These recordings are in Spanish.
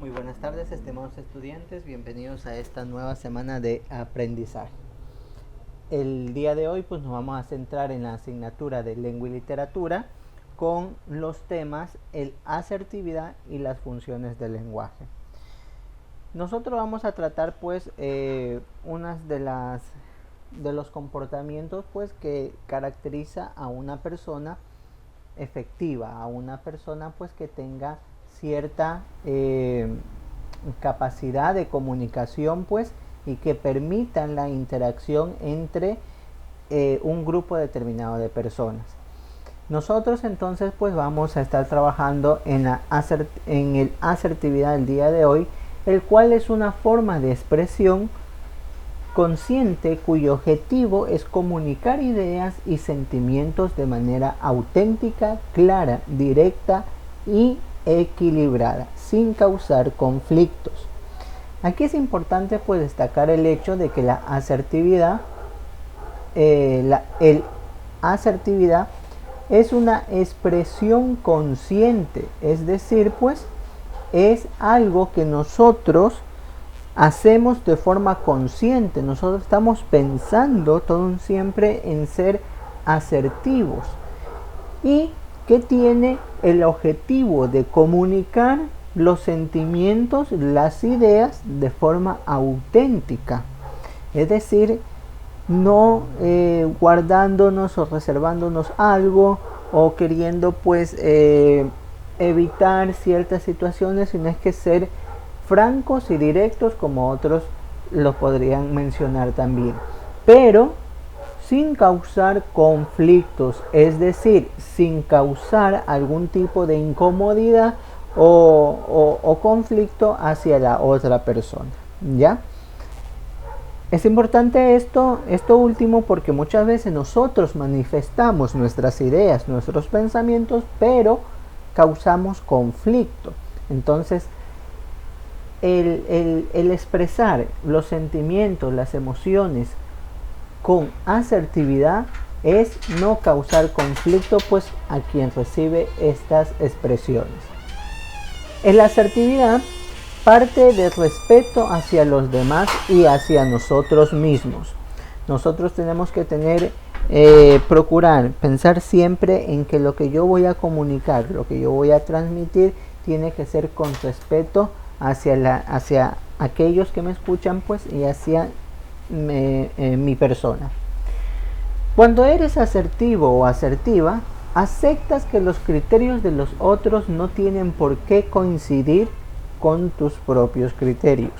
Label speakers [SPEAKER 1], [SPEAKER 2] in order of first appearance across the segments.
[SPEAKER 1] Muy buenas tardes, estimados estudiantes, bienvenidos a esta nueva semana de aprendizaje. El día de hoy pues nos vamos a centrar en la asignatura de lengua y literatura con los temas el asertividad y las funciones del lenguaje. Nosotros vamos a tratar pues unas de los comportamientos pues que caracteriza a una persona efectiva, a una persona pues que tenga cierta capacidad de comunicación pues y que permitan la interacción entre un grupo determinado de personas. Nosotros entonces pues vamos a estar trabajando en el asertividad del día de hoy, el cual es una forma de expresión consciente cuyo objetivo es comunicar ideas y sentimientos de manera auténtica, clara, directa y equilibrada, sin causar conflictos. Aquí es importante pues destacar el hecho de que la asertividad, asertividad es una expresión consciente, es decir, pues es algo que nosotros hacemos de forma consciente. Nosotros estamos pensando todo siempre en ser asertivos y que tiene el objetivo de comunicar los sentimientos, las ideas de forma auténtica, es decir, no guardándonos o reservándonos algo o queriendo pues evitar ciertas situaciones, sino es que ser francos y directos, como otros lo podrían mencionar también, pero sin causar conflictos, es decir, sin causar algún tipo de incomodidad o conflicto hacia la otra persona, ¿ya? Es importante esto último porque muchas veces nosotros manifestamos nuestras ideas, nuestros pensamientos, pero causamos conflicto. Entonces, el expresar los sentimientos, las emociones con asertividad es no causar conflicto pues a quien recibe estas expresiones. En la asertividad parte del respeto hacia los demás y hacia nosotros mismos. Nosotros tenemos que procurar pensar siempre en que lo que yo voy a comunicar, lo que yo voy a transmitir, tiene que ser con respeto hacia aquellos que me escuchan pues y hacia mi persona. Cuando eres asertivo o asertiva, aceptas que los criterios de los otros no tienen por qué coincidir con tus propios criterios.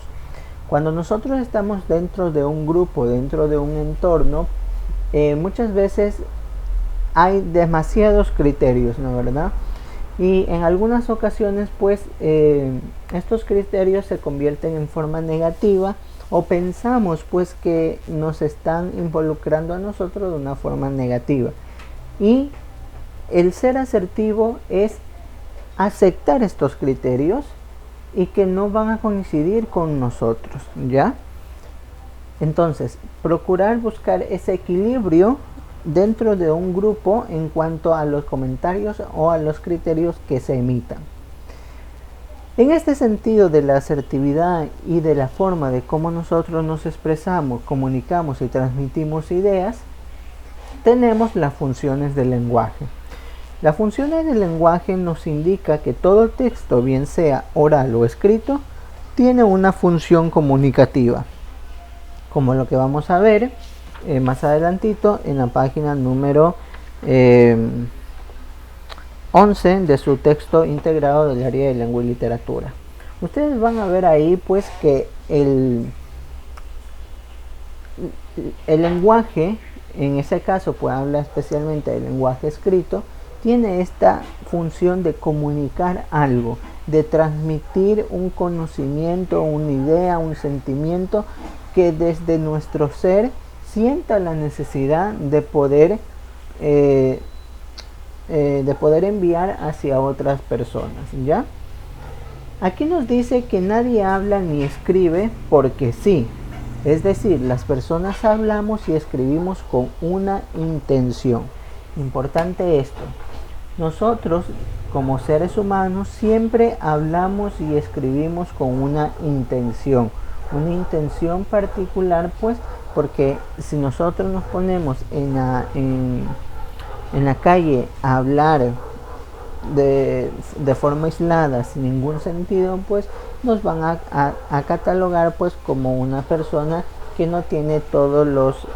[SPEAKER 1] Cuando nosotros estamos dentro de un grupo, dentro de un entorno, muchas veces hay demasiados criterios, ¿no es verdad? Y en algunas ocasiones pues estos criterios se convierten en forma negativa o pensamos pues que nos están involucrando a nosotros de una forma negativa. Y el ser asertivo es aceptar estos criterios y que no van a coincidir con nosotros, ¿ya? Entonces, procurar buscar ese equilibrio dentro de un grupo en cuanto a los comentarios o a los criterios que se emitan. En este sentido de la asertividad y de la forma de cómo nosotros nos expresamos, comunicamos y transmitimos ideas, tenemos las funciones del lenguaje. Las funciones del lenguaje nos indica que todo texto, bien sea oral o escrito, tiene una función comunicativa, como lo que vamos a ver más adelantito en la página número 11 de su texto integrado del área de lengua y literatura. Ustedes van a ver ahí pues que el lenguaje, en ese caso pues habla especialmente del lenguaje escrito, tiene esta función de comunicar algo, de transmitir un conocimiento, una idea, un sentimiento que desde nuestro ser sienta la necesidad de poder enviar hacia otras personas, ¿ya? Aquí nos dice que nadie habla ni escribe porque sí, es decir, las personas hablamos y escribimos con una intención. Importante esto. Nosotros como seres humanos siempre hablamos y escribimos con una intención particular, pues porque si nosotros nos ponemos en la calle a hablar de forma aislada sin ningún sentido, pues nos van a catalogar pues como una persona que no tiene todos los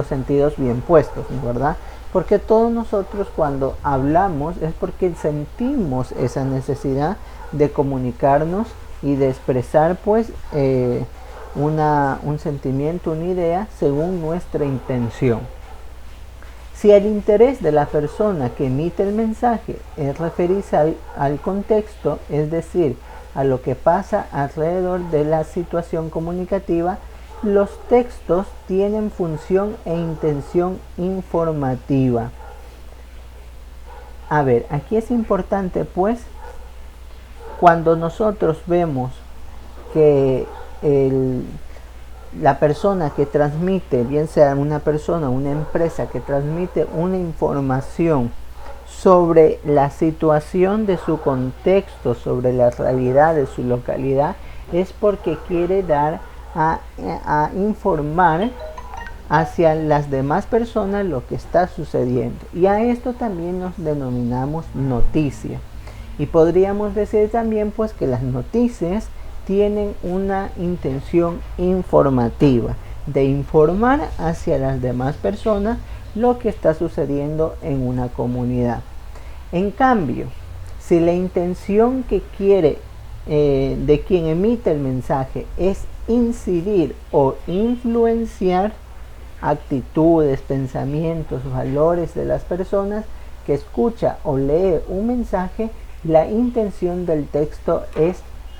[SPEAKER 1] sentidos bien puestos, ¿verdad? Porque todos nosotros cuando hablamos es porque sentimos esa necesidad de comunicarnos y de expresar pues un sentimiento, una idea según nuestra intención. Si el interés de la persona que emite el mensaje es referirse al contexto, es decir, a lo que pasa alrededor de la situación comunicativa, los textos tienen función e intención informativa. A ver, aquí es importante pues, cuando nosotros vemos que la persona que transmite, bien sea una persona o una empresa que transmite una información sobre la situación de su contexto, sobre la realidad de su localidad, es porque quiere dar a informar hacia las demás personas lo que está sucediendo, y a esto también nos denominamos noticia. Y podríamos decir también pues que las noticias tienen una intención informativa, de informar hacia las demás personas lo que está sucediendo en una comunidad. En cambio, si la intención que quiere de quien emite el mensaje es incidir o influenciar actitudes, pensamientos, valores de las personas que escucha o lee un mensaje, la intención del texto es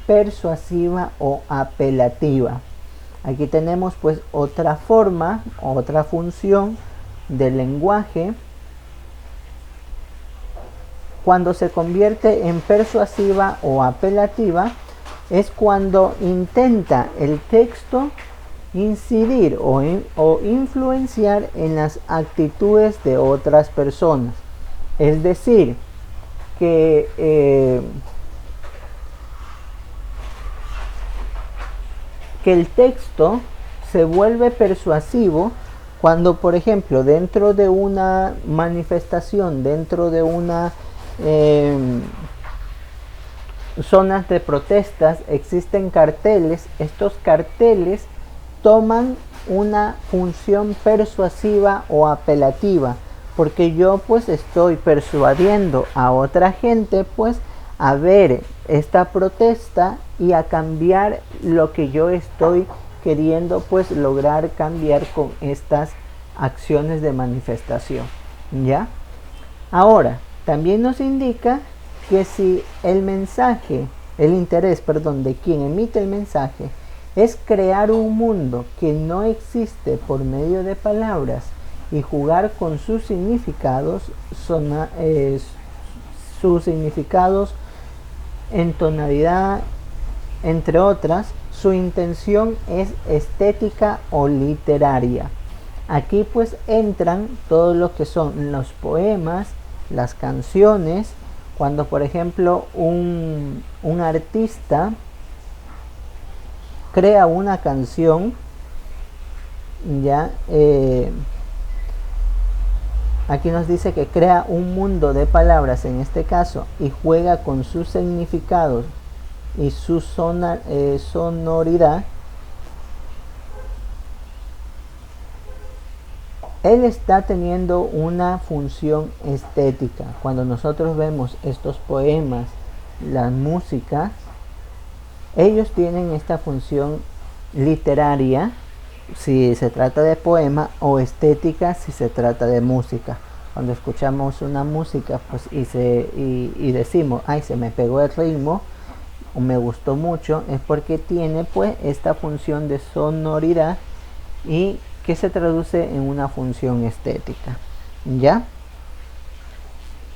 [SPEAKER 1] persuasiva o apelativa. Aquí tenemos pues otra forma, otra función del lenguaje. Cuando se convierte en persuasiva o apelativa es cuando intenta el texto incidir o influenciar en las actitudes de otras personas. Es decir, que el texto se vuelve persuasivo cuando, por ejemplo, dentro de una manifestación, dentro de una zonas de protestas, existen carteles. Estos carteles toman una función persuasiva o apelativa, porque yo pues estoy persuadiendo a otra gente pues a ver esta protesta y a cambiar lo que yo estoy queriendo pues lograr cambiar con estas acciones de manifestación, ¿ya? Ahora, también nos indica que si el mensaje, el interés, perdón, de quien emite el mensaje es crear un mundo que no existe por medio de palabras y jugar con sus significados, en tonalidad, entre otras, su intención es estética o literaria. Aquí pues entran todo lo que son los poemas, las canciones. Cuando por ejemplo un artista crea una canción, ya aquí nos dice que crea un mundo de palabras en este caso y juega con sus significados y su sonoridad. Él está teniendo una función estética. Cuando nosotros vemos estos poemas, las músicas, ellos tienen esta función literaria si se trata de poema, o estética si se trata de música. Cuando escuchamos una música pues y decimos, ay, se me pegó el ritmo o me gustó mucho, es porque tiene pues esta función de sonoridad y que se traduce en una función estética, ¿ya?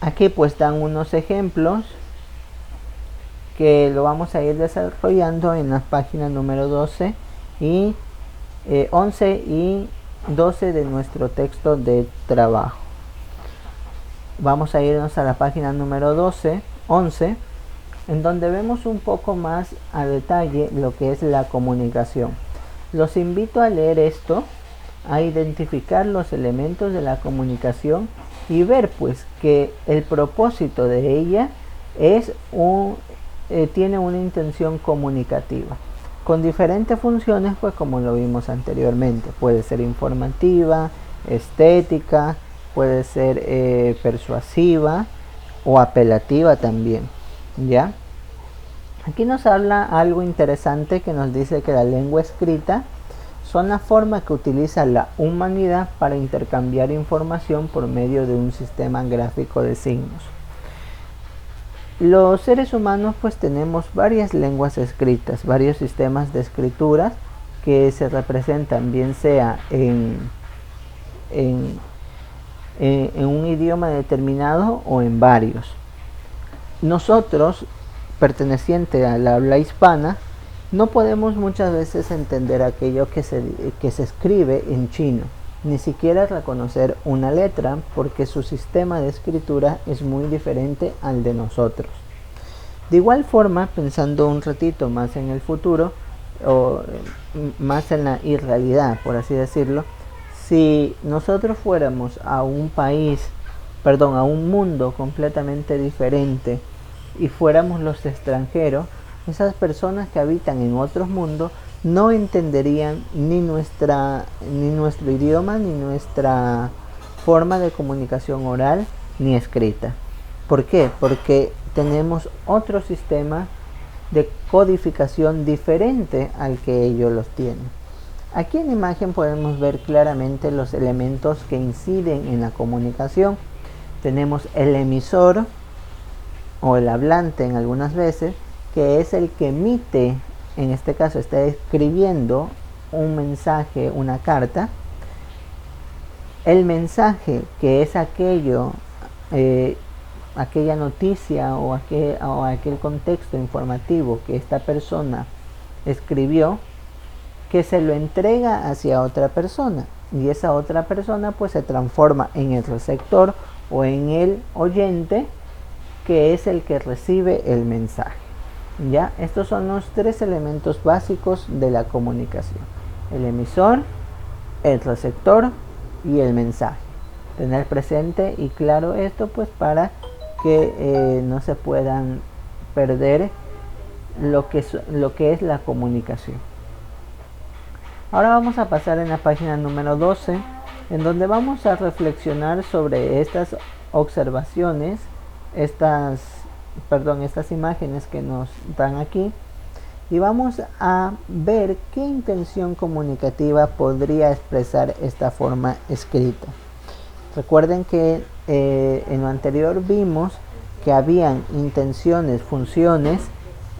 [SPEAKER 1] Aquí pues dan unos ejemplos que lo vamos a ir desarrollando en las páginas número 12 y 11 y 12 de nuestro texto de trabajo. vamos a irnos a la página número 11, en donde vemos un poco más a detalle lo que es la comunicación. Los invito a leer esto, a identificar los elementos de la comunicación y ver pues que el propósito de ella es tiene una intención comunicativa con diferentes funciones, pues como lo vimos anteriormente. Puede ser informativa, estética, puede ser persuasiva o apelativa también, ¿ya? Aquí nos habla algo interesante que nos dice que la lengua escrita son la forma que utiliza la humanidad para intercambiar información por medio de un sistema gráfico de signos. Los seres humanos pues tenemos varias lenguas escritas, varios sistemas de escrituras que se representan bien sea en un idioma determinado o en varios. Nosotros, perteneciente a la habla hispana, no podemos muchas veces entender aquello que se escribe en chino, ni siquiera reconocer una letra, porque su sistema de escritura es muy diferente al de nosotros. De igual forma, pensando un ratito más en el futuro, o más en la irrealidad, por así decirlo, si nosotros fuéramos a un a un mundo completamente diferente y fuéramos los extranjeros, esas personas que habitan en otros mundos no entenderían ni nuestro idioma, ni nuestra forma de comunicación oral ni escrita. ¿Por qué? Porque tenemos otro sistema de codificación diferente al que ellos los tienen. Aquí en la imagen podemos ver claramente los elementos que inciden en la comunicación. Tenemos el emisor o el hablante en algunas veces, que es el que emite, en este caso está escribiendo un mensaje, una carta. El mensaje, que es aquella noticia o aquel contexto informativo que esta persona escribió, que se lo entrega hacia otra persona, y esa otra persona pues se transforma en el receptor o en el oyente, que es el que recibe el mensaje. ¿Ya? Estos son los tres elementos básicos de la comunicación: el emisor, el receptor y el mensaje. Tener presente y claro esto pues para que no se puedan perder lo que es la comunicación. Ahora vamos a pasar en la página número 12, en donde vamos a reflexionar sobre estas observaciones, estas imágenes que nos dan aquí, y vamos a ver qué intención comunicativa podría expresar esta forma escrita. Recuerden que en lo anterior vimos que habían intenciones, funciones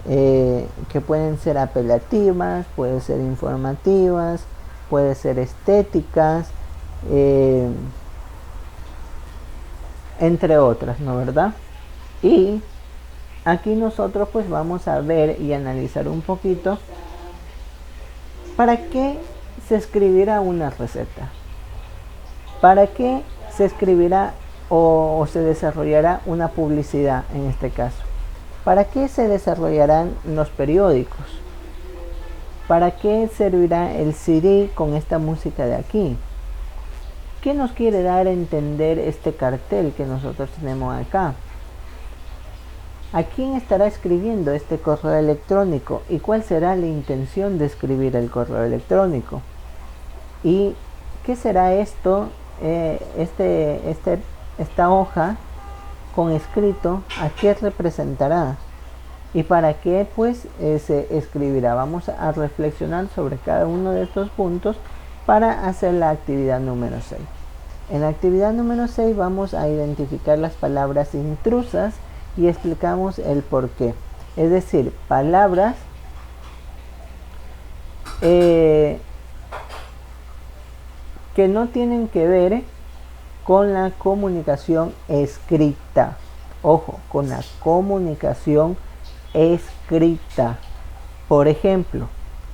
[SPEAKER 1] que pueden ser apelativas, pueden ser informativas, pueden ser estéticas, entre otras, ¿no verdad? Y aquí nosotros pues vamos a ver y analizar un poquito para qué se escribirá una receta, para qué se escribirá o se desarrollará una publicidad en este caso, para qué se desarrollarán los periódicos, para qué servirá el CD con esta música de aquí. ¿Qué nos quiere dar a entender este cartel que nosotros tenemos acá? ¿A quién estará escribiendo este correo electrónico? ¿Y cuál será la intención de escribir el correo electrónico? ¿Y qué será esto, esta hoja con escrito? ¿A qué representará? ¿Y para qué pues se escribirá? Vamos a reflexionar sobre cada uno de estos puntos para hacer la actividad número 6. En la actividad número 6 vamos a identificar las palabras intrusas y explicamos el por qué. Es decir, palabras que no tienen que ver con la comunicación escrita. Ojo, con la comunicación escrita. Por ejemplo,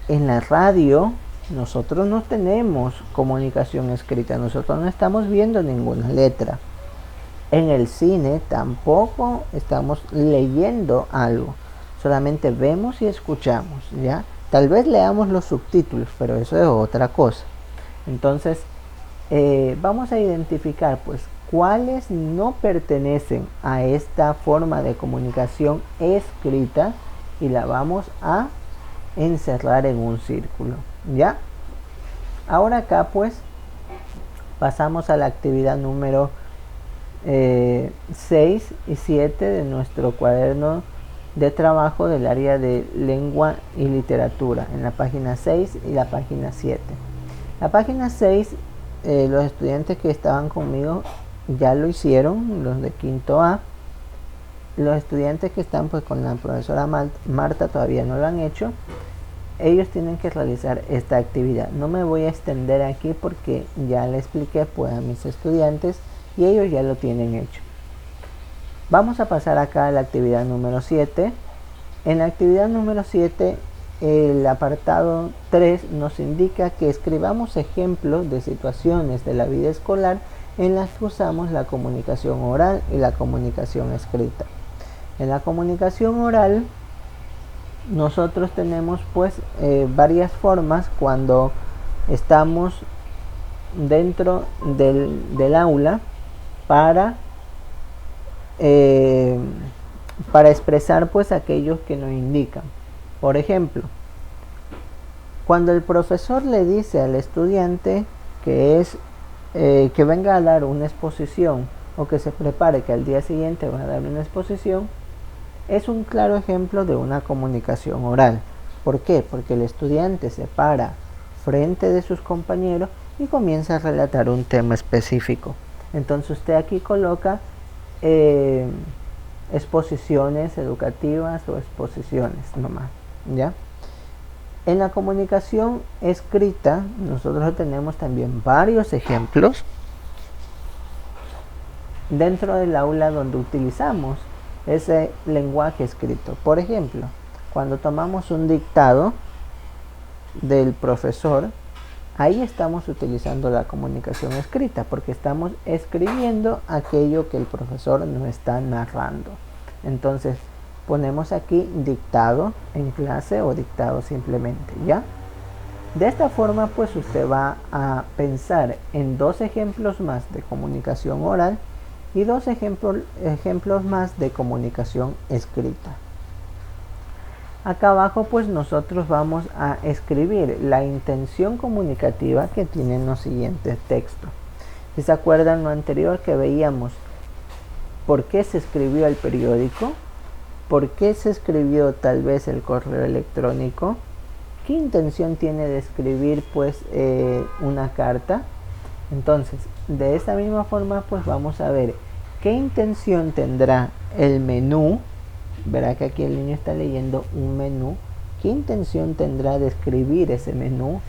[SPEAKER 1] en la radio nosotros no tenemos comunicación escrita, nosotros no estamos viendo ninguna letra. En el cine tampoco estamos leyendo algo, solamente vemos y escuchamos, ¿ya? Tal vez leamos los subtítulos, pero eso es otra cosa. Entonces, vamos a identificar pues cuáles no pertenecen a esta forma de comunicación escrita y la vamos a encerrar en un círculo, ¿ya? Ahora acá pues pasamos a la actividad número 6 y 7 de nuestro cuaderno de trabajo del área de lengua y literatura, en la página 6 y la página 7. La página 6, los estudiantes que estaban conmigo ya lo hicieron, los de quinto A. Los estudiantes que están pues con la profesora Marta todavía no lo han hecho. Ellos tienen que realizar esta actividad. No me voy a extender aquí porque ya le expliqué pues a mis estudiantes y ellos ya lo tienen hecho. Vamos a pasar acá a la actividad número 7. En la actividad número 7, el apartado 3 nos indica que escribamos ejemplos de situaciones de la vida escolar en las que usamos la comunicación oral y la comunicación escrita. En la comunicación oral nosotros tenemos pues varias formas cuando estamos dentro del aula para expresar pues aquellos que nos indican. Por ejemplo, cuando el profesor le dice al estudiante que venga a dar una exposición o que se prepare que al día siguiente va a dar una exposición, es un claro ejemplo de una comunicación oral. ¿Por qué? Porque el estudiante se para frente de sus compañeros y comienza a relatar un tema específico. Entonces usted aquí coloca exposiciones educativas o exposiciones nomás, ¿ya? En la comunicación escrita nosotros tenemos también varios ejemplos dentro del aula donde utilizamos ese lenguaje escrito. Por ejemplo, cuando tomamos un dictado del profesor, ahí estamos utilizando la comunicación escrita porque estamos escribiendo aquello que el profesor nos está narrando. Entonces ponemos aquí dictado en clase o dictado simplemente, ¿ya? De esta forma pues usted va a pensar en dos ejemplos más de comunicación oral y dos ejemplos más de comunicación escrita. Acá abajo pues nosotros vamos a escribir la intención comunicativa que tienen los siguientes textos. Si se acuerdan lo anterior que veíamos, ¿por qué se escribió el periódico? ¿Por qué se escribió tal vez el correo electrónico? ¿Qué intención tiene de escribir pues una carta? Entonces, de esta misma forma pues vamos a ver qué intención tendrá el menú. Verá que aquí el niño está leyendo un menú. ¿Qué intención tendrá de escribir ese menú?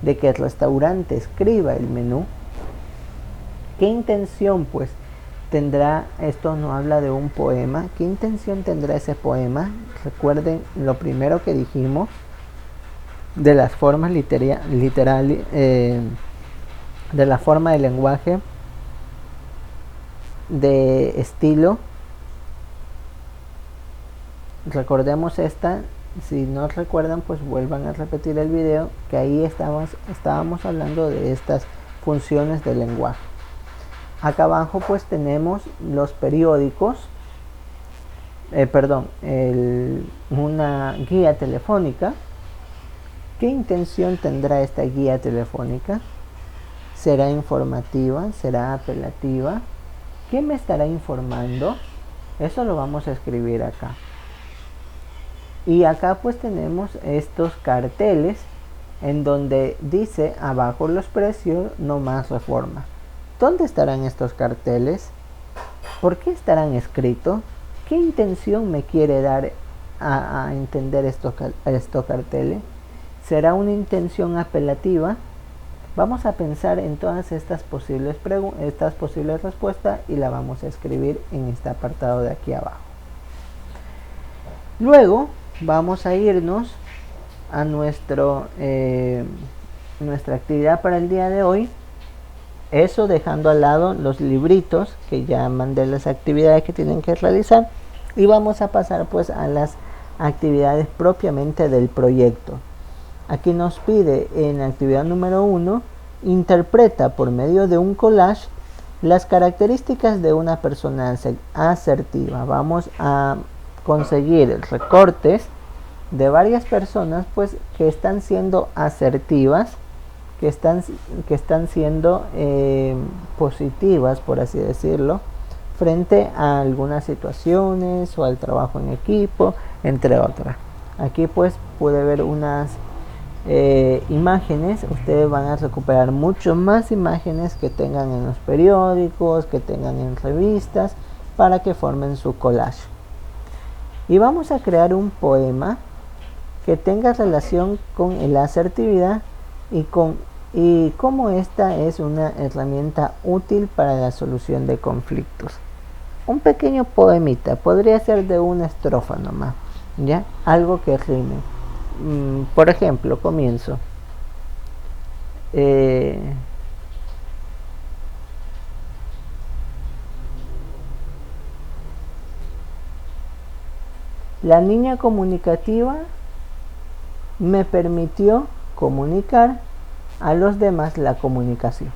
[SPEAKER 1] De que el restaurante escriba el menú. ¿Qué intención pues tendrá? Esto nos habla de un poema. ¿Qué intención tendrá ese poema? Recuerden lo primero que dijimos de las formas literales, de la forma de lenguaje, de estilo. Recordemos esta. Si no recuerdan pues vuelvan a repetir el video, que ahí estábamos hablando de estas funciones del lenguaje. Acá abajo pues tenemos los periódicos, una guía telefónica. ¿Qué intención tendrá esta guía telefónica? ¿Será informativa? ¿Será apelativa? ¿Qué me estará informando? Eso lo vamos a escribir acá. Y acá pues tenemos estos carteles en donde dice abajo los precios, no más reforma. ¿Dónde estarán estos carteles? ¿Por qué estarán escritos? ¿Qué intención me quiere dar a entender estos carteles? ¿Será una intención apelativa? Vamos a pensar en todas estas posibles respuestas y la vamos a escribir en este apartado de aquí abajo. Luego vamos a irnos a nuestra actividad para el día de hoy, Eso dejando al lado los libritos que llaman de las actividades que tienen que realizar, y vamos a pasar pues a las actividades propiamente del proyecto. Aquí nos pide en la actividad número 1, interpreta por medio de un collage las características de una persona asertiva. Vamos a conseguir recortes de varias personas pues que están siendo asertivas, que están siendo positivas, por así decirlo, frente a algunas situaciones o al trabajo en equipo, entre otras. Aquí pues puede ver unas imágenes. Ustedes van a recuperar mucho más imágenes que tengan en los periódicos, que tengan en revistas, para que formen su collage. Y vamos a crear un poema que tenga relación con la asertividad y cómo esta es una herramienta útil para la solución de conflictos. Un pequeño poemita, podría ser de una estrofa nomás, ¿ya? Algo que rime. Por ejemplo, comienzo. La niña comunicativa me permitió comunicar a los demás la comunicación.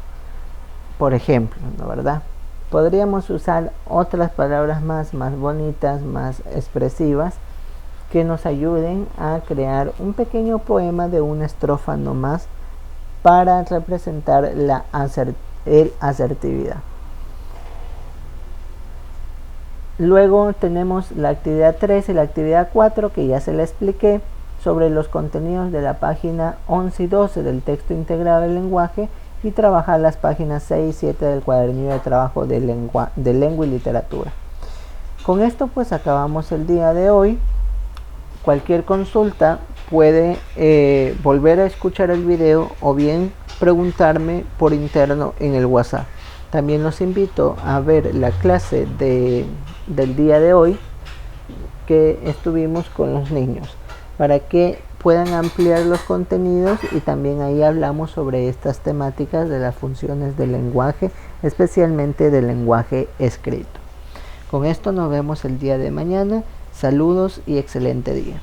[SPEAKER 1] Por ejemplo, ¿no, verdad? Podríamos usar otras palabras más bonitas, más expresivas, que nos ayuden a crear un pequeño poema de una estrofa nomás para representar la asertividad. Luego tenemos la actividad 3 y la actividad 4, que ya se la expliqué, sobre los contenidos de la página 11 y 12 del texto integrado del lenguaje, y trabajar las páginas 6 y 7 del cuadernillo de trabajo de lengua y literatura. Con esto pues acabamos el día de hoy. Cualquier consulta puede volver a escuchar el video o bien preguntarme por interno en el WhatsApp. También los invito a ver la clase del día de hoy que estuvimos con los niños, para que puedan ampliar los contenidos, y también ahí hablamos sobre estas temáticas de las funciones del lenguaje, especialmente del lenguaje escrito. Con esto nos vemos el día de mañana. Saludos y excelente día.